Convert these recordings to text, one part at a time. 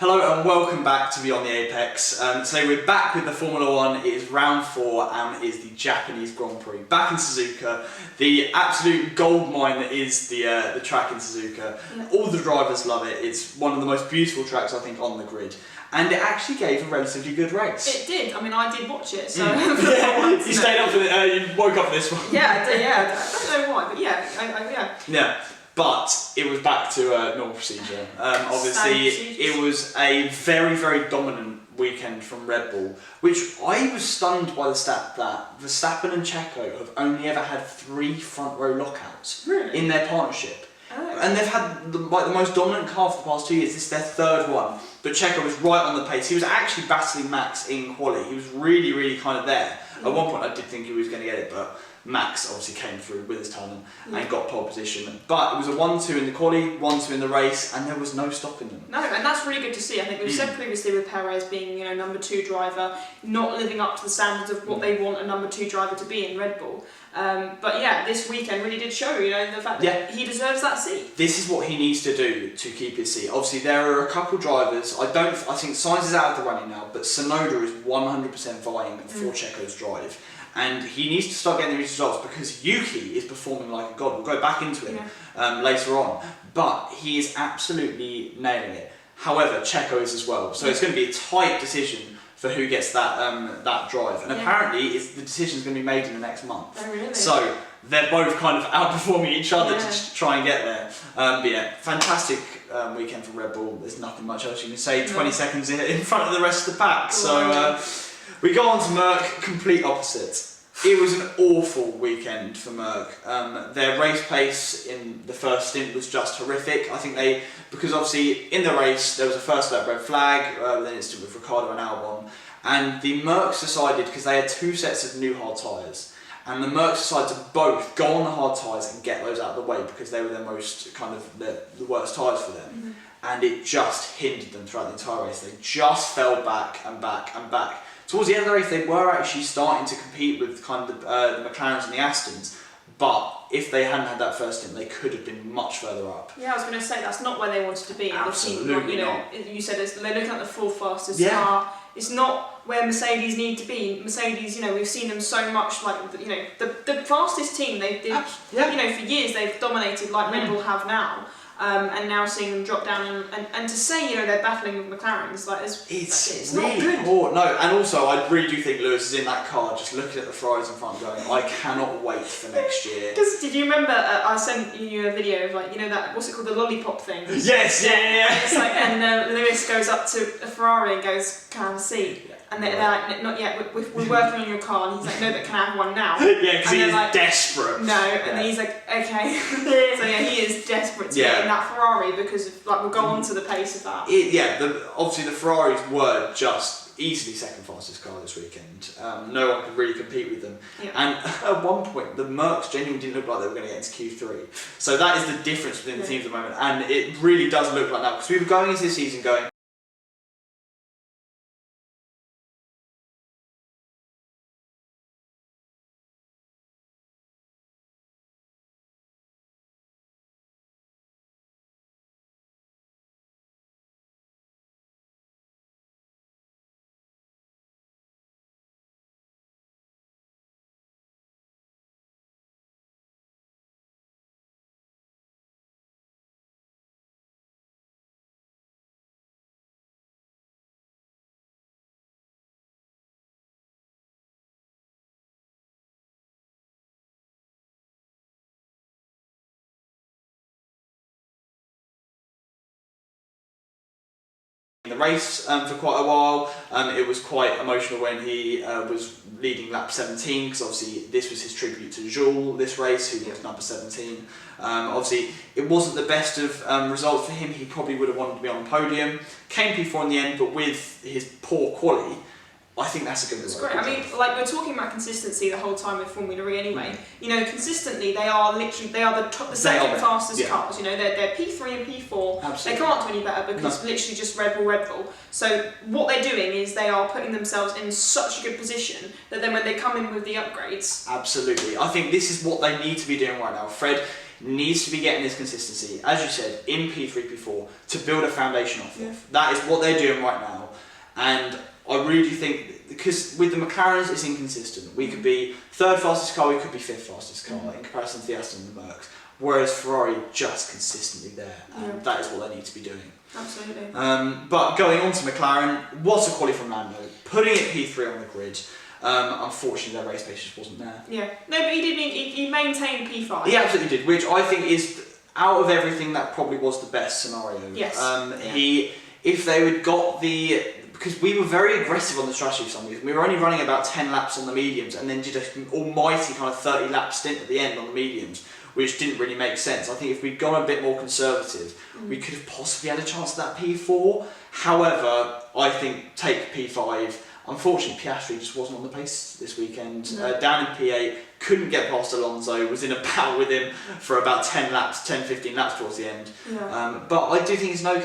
Hello and welcome back to Beyond the Apex. Today we're back with the Formula 1. It is round 4 and it is the Japanese Grand Prix. Back in Suzuka, the absolute gold mine that is the track in Suzuka. All the drivers love it. It's one of the most beautiful tracks I think on the grid. And it actually gave a relatively good race. It did. I mean, I did watch it, so... You stayed up for it, you woke up for this one. Yeah, I did, yeah. I don't know why, but yeah, Yeah. But it was back to normal procedure. Obviously, it was a very, very dominant weekend from Red Bull, which I was stunned by the stat that Verstappen and Checo have only ever had 3 front row lockouts in their partnership. Oh. And they've had the most dominant car for the past 2 years. This is their 3rd one. But Checo was right on the pace. He was actually battling Max in quali. He was really, really kind of there. At one point I did think he was going to get it, but Max obviously came through with his talent and got pole position. But it was a 1-2 in the quali, 1-2 in the race, and there was no stopping them. No, and that's really good to see. I think we've said previously with Perez being, number 2 driver, not living up to the standards of what they want a number 2 driver to be in Red Bull. But yeah, this weekend really did show, the fact that he deserves that seat. This is what he needs to do to keep his seat. Obviously, there are a couple drivers. I think Sainz is out of the running now, but Tsunoda is 100% vying for Checo's drive. And he needs to start getting these results because Yuki is performing like a god. We'll go back into it later on. But he is absolutely nailing it. However, Checo is as well. So it's going to be a tight decision for who gets that drive. And apparently the decision's going to be made in the next month. Oh, really? So they're both kind of outperforming each other to try and get there. But yeah, fantastic weekend for Red Bull. There's nothing much else you can say. 20 seconds in front of the rest of the pack. So we go on to Merck, complete opposite. It was an awful weekend for Merck. Their race pace in the first stint was just horrific. I think because obviously in the race there was a first lap red flag, then it stood with Ricciardo and Albon, and the Mercs decided, because they had 2 sets of new hard tyres, and the Mercs decided to both go on the hard tyres and get those out of the way because they were their most kind of the worst tyres for them, and it just hindered them throughout the entire race. They just fell back and back and back. Towards the end of the race, they were actually starting to compete with kind of the McLarens and the Astons, but if they hadn't had that first stint, they could have been much further up. Yeah, I was going to say, that's not where they wanted to be. Absolutely not. You said they're looking at the 4th fastest car. It's not where Mercedes need to be. Mercedes, we've seen them so much, like, the fastest team, they've for years they've dominated like Red Bull have now. And now seeing them drop down and to say they're battling with McLarens, like it's really not good. Poor. No, and also I really do think Lewis is in that car just looking at the Ferraris in front going, I cannot wait for next year. Because did you remember I sent you a video of that, what's it called, the lollipop thing? Yes, yeah. It's like, and Lewis goes up to a Ferrari and goes, can I have a seat? And they're like, not yet, we're working on your car. And he's like, no, but can I have one now? Yeah, because he is desperate. No, and then he's like, okay. So yeah, he is desperate to get in that Ferrari because we'll go on to the pace of that. Obviously the Ferraris were just easily 2nd fastest car this weekend. No one could really compete with them. Yeah. And at one point, the Mercs genuinely didn't look like they were going to get into Q3. So that is the difference within the teams at the moment. And it really does look like that because we were going into this season going, the race for quite a while. It was quite emotional when he was leading lap 17 because obviously this was his tribute to Jules this race, who was number 17. Obviously it wasn't the best of results for him. He probably would have wanted to be on the podium. Came P4 in the end, but with his poor quali, I think that's a good result. It's great. I mean, we're talking about consistency the whole time with Formula E anyway. Consistently they are the second fastest cars. They're P3 and P4. Absolutely. They can't do any better because literally just Red Bull. So what they're doing is they are putting themselves in such a good position that then when they come in with the upgrades. Absolutely. I think this is what they need to be doing right now. Fred, needs to be getting this consistency, as you said, in P3, P4, to build a foundation off of. That is what they're doing right now. And I really think, because with the McLarens, it's inconsistent. We could be third fastest car, we could be fifth fastest car in comparison to the Aston and the Mercs. Whereas Ferrari just consistently there, and that is what they need to be doing. Absolutely. But going on to McLaren, what a quality from Lando, putting it P3 on the grid. Unfortunately, their race pace just wasn't there. Yeah, no, but he maintained P5. He absolutely did, which I think is, out of everything, that probably was the best scenario. Yes. If they had got because we were very aggressive on the strategy for some reason. We were only running about 10 laps on the mediums and then did an almighty kind of 30 lap stint at the end on the mediums, which didn't really make sense. I think if we'd gone a bit more conservative, we could have possibly had a chance at that P4. However, I think take P5. Unfortunately, Piastri just wasn't on the pace this weekend. Down in P8, couldn't get past Alonso, was in a battle with him for about 10, 15 laps towards the end. Yeah. But I do think it's an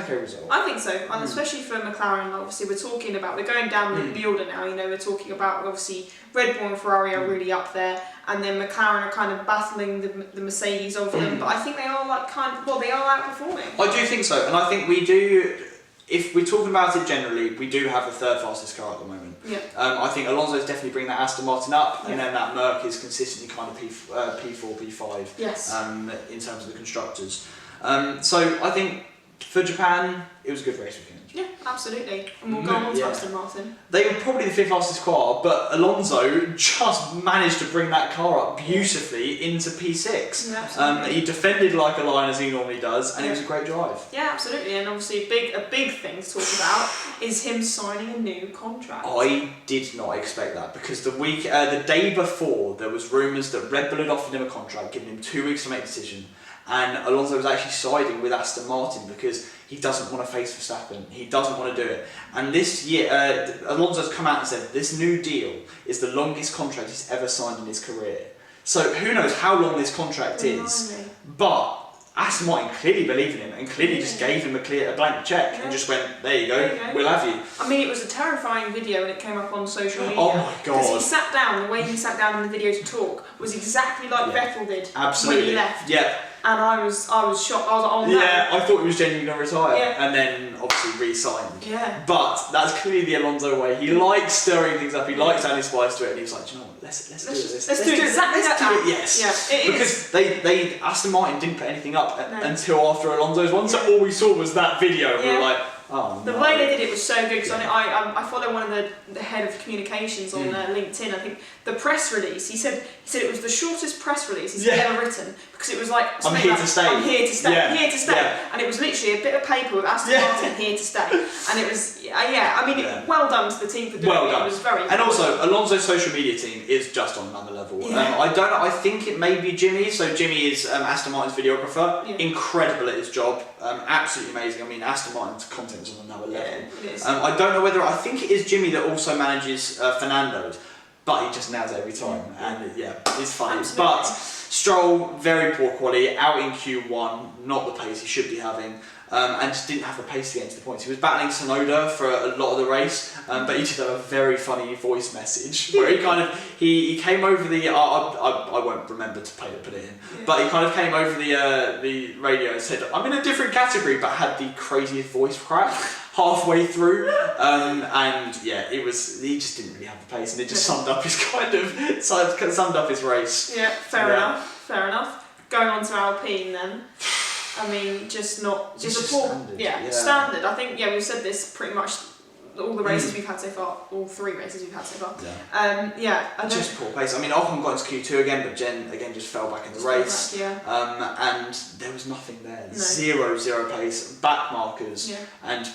okay result. I think so, and especially for McLaren. Obviously, we're going down the order now. We're talking about, obviously, Red Bull and Ferrari are really up there, and then McLaren are kind of battling the Mercedes of them. But I think they are they are outperforming. I do think so, and I think we do. If we're talking about it generally, we do have the third fastest car at the moment. Yeah. I think Alonso's definitely bringing that Aston Martin up, and then that Merc is consistently kind of P4, P5 Yes. In terms of the constructors. So I think for Japan, it was a good race weekend. Yeah, absolutely. And we'll go on to Aston Martin. They were probably the fifth fastest car, but Alonso just managed to bring that car up beautifully into P6. Yeah, absolutely. He defended like a lion as he normally does, and it was a great drive. Yeah, absolutely. And obviously a big thing to talk about is him signing a new contract. I did not expect that, because the day before there was rumours that Red Bull had offered him a contract, giving him 2 weeks to make a decision, and Alonso was actually siding with Aston Martin because he doesn't want to face Verstappen. He doesn't want to do it. And this year, Alonso's come out and said this new deal is the longest contract he's ever signed in his career. So who knows how long this contract is? But Aston Martin clearly believed in him and clearly just gave him a blank check and just went, there you go, we'll have you. I mean, it was a terrifying video when it came up on social media. Oh my God. Because he sat down, the way he sat down in the video to talk was exactly like Vettel did when he left. Yeah. And I was shocked. I was like, oh no. Yeah, I thought he was genuinely going to retire, Yeah. and then obviously re-signed. Yeah. But that's clearly the Alonso way. He likes stirring things up. He likes adding spice to it, and he was like, do you know what? Let's do this. Let's do exactly that. Let's do it. Yes. Yeah. It because they Aston Martin didn't put anything up until after Alonso's one, so all we saw was that video. And we were like, oh the no. way they did it was so good, because I follow one of the head of communications on LinkedIn. I think the press release, he said it was the shortest press release he's ever written, because it was like, I'm here to stay. I'm here to stay. Yeah. Here to stay. Yeah. And it was literally a bit of paper with Aston Martin here to stay. And it was well done to the team for doing it. Done. It was very and also, Alonso's social media team is just on another level. Yeah. I don't know, I think it may be Jimmy. So Jimmy is Aston Martin's videographer. Yeah. Incredible at his job. Absolutely amazing. I mean, Aston Martin's content is on another level. Yeah, it is. I don't know whether, I think it is Jimmy that also manages Fernando's, but he just nails it every time. And it's funny. Absolutely. But Stroll, very poor quality, out in Q1, not the pace he should be having. And just didn't have the pace to get into the points. He was battling Tsunoda for a lot of the race, but he did have a very funny voice message where he came over the I won't remember to put it in, but he kind of came over the radio and said, I'm in a different category, but had the craziest voice crack halfway through, it was, he just didn't really have the pace, and it just summed up his race. Yeah, fair enough. Going on to Alpine then. I mean, just a poor standard. I think we've said this pretty much all the races we've had so far, all 3 races we've had so far. Just poor pace. I mean, Ocon got into Q2 again, but Jen again just fell back in the race. And there was nothing there. No. Zero pace, back markers, and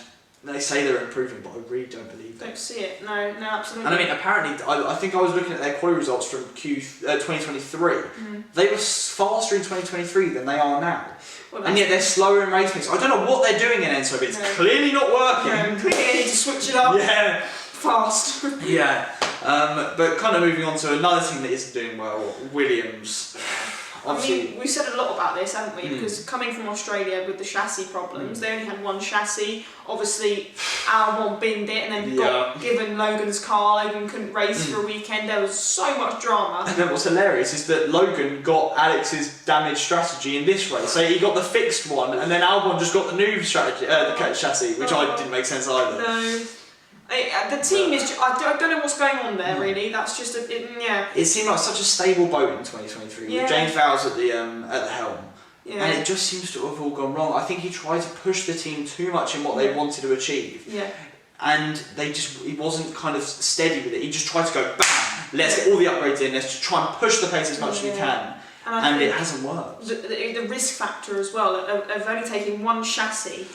they say they're improving, but I really don't believe it. Don't see it. No, absolutely. And I mean, apparently, I think I was looking at their quality results from 2023. They were faster in 2023 than they are now. And yet they're slower in race pace. I don't know what they're doing in Enso, but it's clearly not working. Clearly they need to switch it up. Fast. But kind of moving on to another team that isn't doing well, Williams. obviously. I mean, we've said a lot about this, haven't we? Because coming from Australia with the chassis problems, they only had one chassis. Obviously, Albon binned it and then got given Logan's car. Logan couldn't race for a weekend. There was so much drama. And then what's hilarious is that Logan got Alex's damaged strategy in this race. So he got the fixed one, and then Albon just got the new strategy, the chassis, which I didn't make sense either. No. The team is. I don't know what's going on there. Really, that's just It seemed like such a stable boat in 2023 with James Vowles at the helm, and it just seems to have all gone wrong. I think he tried to push the team too much in what they wanted to achieve, and he wasn't kind of steady with it. He just tried to go bam, let's get all the upgrades in, let's just try and push the pace as much as we can, and it hasn't worked. The risk factor as well of only taking one chassis.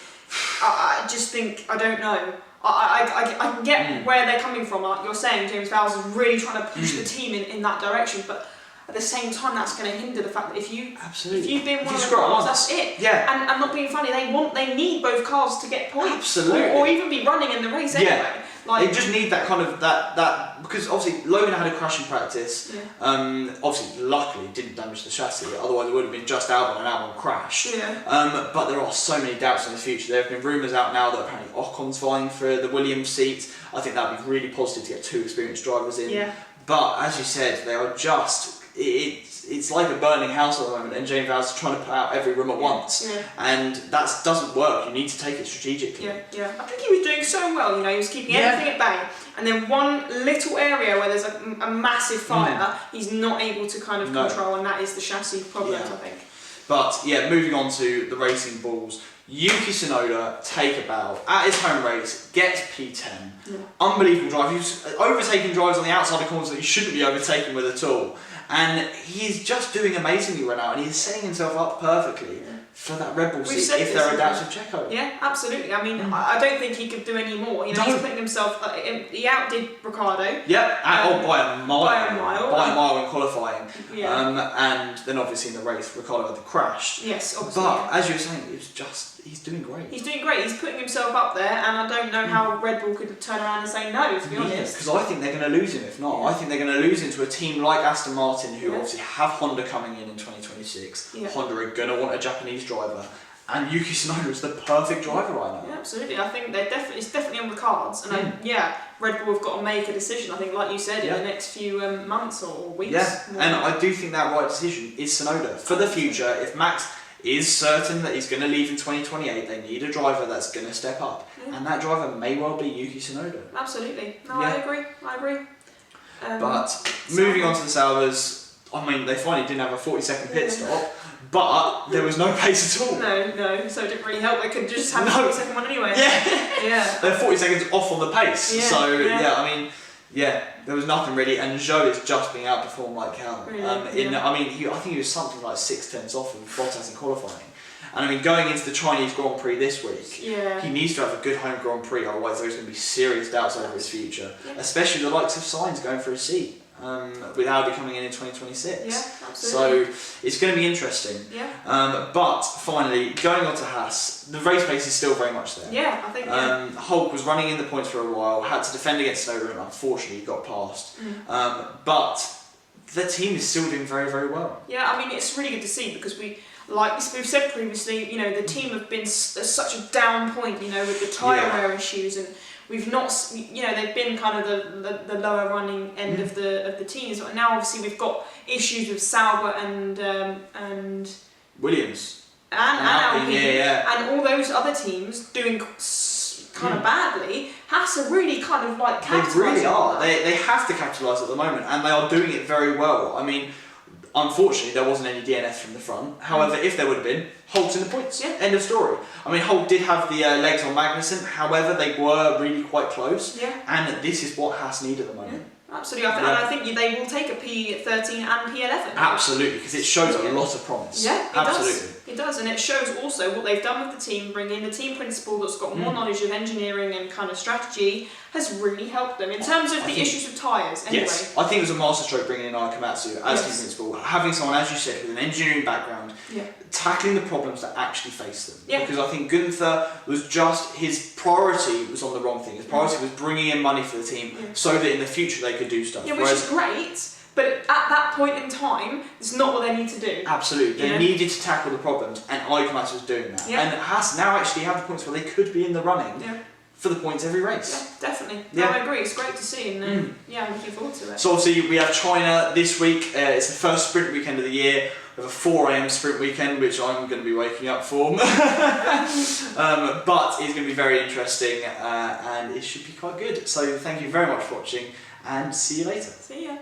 I just think I don't know. I can get where they're coming from. Like you're saying, James Vowles is really trying to push the team in that direction, but at the same time, that's going to hinder the fact that if you've been one of the cars, that's it. Yeah. And I'm not being funny. They need both cars to get points. Absolutely. Or even be running in the race anyway. They just need that kind of that because obviously Logan had a crash in practice. Obviously, luckily, didn't damage the chassis. Otherwise, it would have been just Albon and Albon crashed. But there are so many doubts in the future. There have been rumours out now that apparently Ocon's vying for the Williams seat. I think that would be really positive to get two experienced drivers in. But as you said, they are just. It's like a burning house at the moment, and James Vowles is trying to put out every room at once, and that doesn't work. You need to take it strategically. I think he was doing so well. You know, he was keeping everything at bay, and then one little area where there's a massive fire, he's not able to kind of control, and that is the chassis problem. I think. But moving on to the racing balls. Yuki Tsunoda, take a bow at his home race, gets P10. Unbelievable drive. He was overtaking drivers on the outside of corners that he shouldn't be overtaking with at all. And he's just doing amazingly right now, and he's setting himself up perfectly for that Red Bull seat if there are doubts with Checo. Yeah, absolutely. I mean, I don't think he could do any more. You know, he's putting himself. He outdid Ricciardo. By a mile in qualifying. And then obviously in the race, Ricciardo had crashed. Yes, obviously. But as you were saying, it was just. He's doing great. He's doing great. He's putting himself up there, and I don't know how Red Bull could turn around and say no, to be honest. Because I think they're going to lose him if not. I think they're going to lose him to a team like Aston Martin, who obviously have Honda coming in 2026. Honda are going to want a Japanese driver, and Yuki Tsunoda is the perfect driver right now. Yeah, absolutely. I think it's definitely on the cards, and Red Bull have got to make a decision. I think, like you said, in the next few months or weeks. And I do think that right decision is Tsunoda for the future. If Max is certain that he's going to leave in 2028, they need a driver that's going to step up, and that driver may well be Yuki Tsunoda. Absolutely. No, I agree. But moving on to the Salvers, I mean, they finally didn't have a 40-second pit stop, but there was no pace at all. No, so it didn't really help. They could just have a 40-second one anyway. They're 40 seconds off on the pace, there was nothing really, and Zhou is just being outperformed like hell. I think he was something like 6/10 off of Bottas in qualifying. And I mean, going into the Chinese Grand Prix this week, he needs to have a good home Grand Prix, otherwise there's going to be serious doubts over his future, especially the likes of Sainz going for a seat. With Audi coming in 2026. Yeah, absolutely. So it's going to be interesting. But finally, going on to Haas, the race pace is still very much there. Yeah, I think. Hulk was running in the points for a while, had to defend against Snowden, and unfortunately got past. But the team is still doing very, very well. Yeah, I mean, it's really good to see because we've said previously, you know, the team have been at such a down point, you know, with the tyre wear issues, and we've not, you know, they've been kind of the lower running end of the teams. But now obviously we've got issues with Sauber and Williams and Alpine, and all those other teams doing kind of badly. Haas are really kind of like capitalising. They really are. They have to capitalise at the moment, and they are doing it very well. I mean, unfortunately, there wasn't any DNF from the front. However, if there would have been, Hulk's in the points. End of story. I mean, Hulk did have the legs on Magnussen. However, they were really quite close. And this is what Haas need at the moment. Absolutely. And I think they will take a P13 and P11. Absolutely, because it shows a lot of promise. It does, and it shows also what they've done with the team, bringing in the team principal that's got more knowledge of engineering and kind of strategy has really helped them in terms of the issues with tyres. Anyway. Yes, I think it was a masterstroke bringing in Nakamatsu as team principal, having someone, as you said, with an engineering background, tackling the problems that actually face them. Because I think Gunther was just, his priority was on the wrong thing. His priority was bringing in money for the team so that in the future they could do stuff. Which is great. But at that point in time, it's not what they need to do. Absolutely, they needed to tackle the problems, and Iconmax was doing that. And Haas now actually have the points where they could be in the running for the points every race. Yeah, definitely. No, I agree. It's great to see, and I'm looking forward to it. So obviously we have China this week. It's the first sprint weekend of the year. We have a 4 AM sprint weekend, which I'm going to be waking up for. But it's going to be very interesting, and it should be quite good. So thank you very much for watching, and see you later. See ya.